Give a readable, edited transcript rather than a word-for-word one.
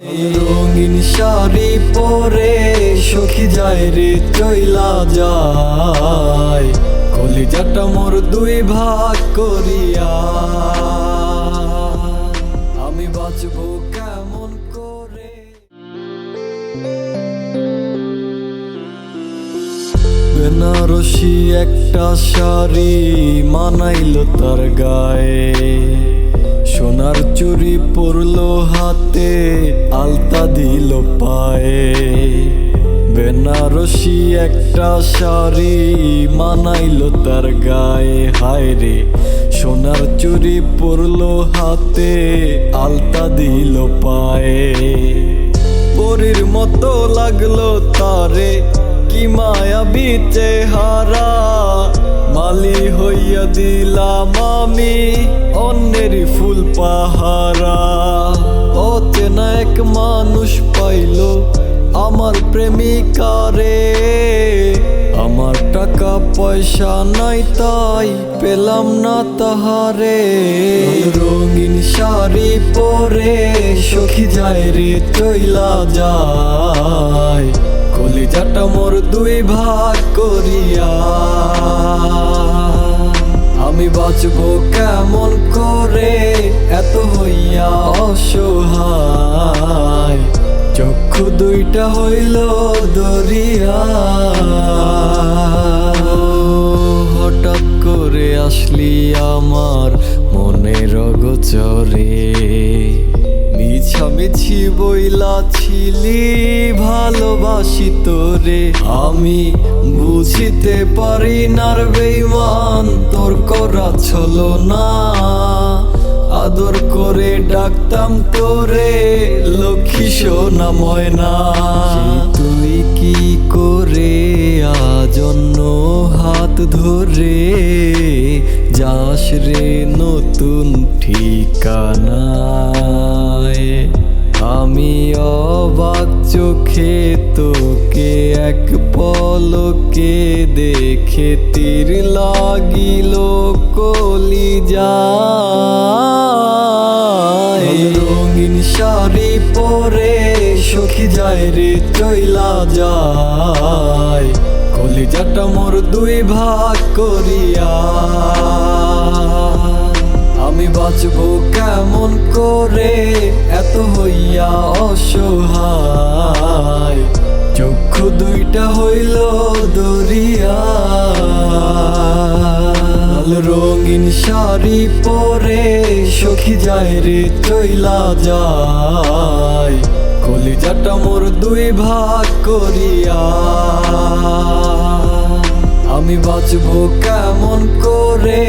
রঙিন শাড়ি পরে সখী যায় রে চইলা যায়, কলিজাটা মোর দুই ভাগ করিয়া। আমি বাঁচবো কেমন করে? বেনারসি একটা শাড়ি মানাইলো তার গায়ে, সোনার চুড়ি পরলো হাতে, আলতা দিল পায়ে। বেনারসি একটা শাড়ি মানাইলো তার গায়ে, হায় রে সোনার চুড়ি পরলো হাতে, আলতা দিল পায়ে। পরীর মতো লাগলো তারে, কি মায়াবী চেহারা, মালি হইয়া দিলাম আমি অন্যের ফুল পাহারা। অচেনা এক মানুষ পাইলো আমার প্রেমিকারে, আমার টাকা পয়সা নাই তাই পেলাম না তাহারে। রঙিন শাড়ি পরে সখী যায় রে চইলা যায়, কলিজাটা মোর দুই ভাগ করিয়া। আমি বাঁচবো কেমন করে এত হইয়া অসহায়, চক্ষু দুইটা হইল দরিয়া। হঠাৎ করে আসলি আমার মনের অগোচরে, মিছামিছি বইলাছিলি ভালোবাসি তোরে। আমি বুঝিতে পারি নার বেঈমান তোর করা ছলো না, আদর করে ডাকতাম তোরে লক্ষ্মী সোনা ময়না। তুই কি করে আজ অন্য হাত ধরে যাস রে নতুন ঠিকানায়? আমি অবাক চোখে তোকে এক পলকে দেখে তীর লাগিল কলিজায়। রঙিন শাড়ি পরে সখী যায় রে চইলা যায়, কলিজাটা মোর দুই ভাগ করিয়া। আমি বাঁচবো কেমন করে এত হইয়া অসহায়, চক্ষু দুইটা হইল দরিয়া। রঙিন শাড়ি পরে সখী যায় রে চইলা যায়, কলিজাটা মোর দুই ভাগ করিয়া। আমি বাঁচবো কেমন করে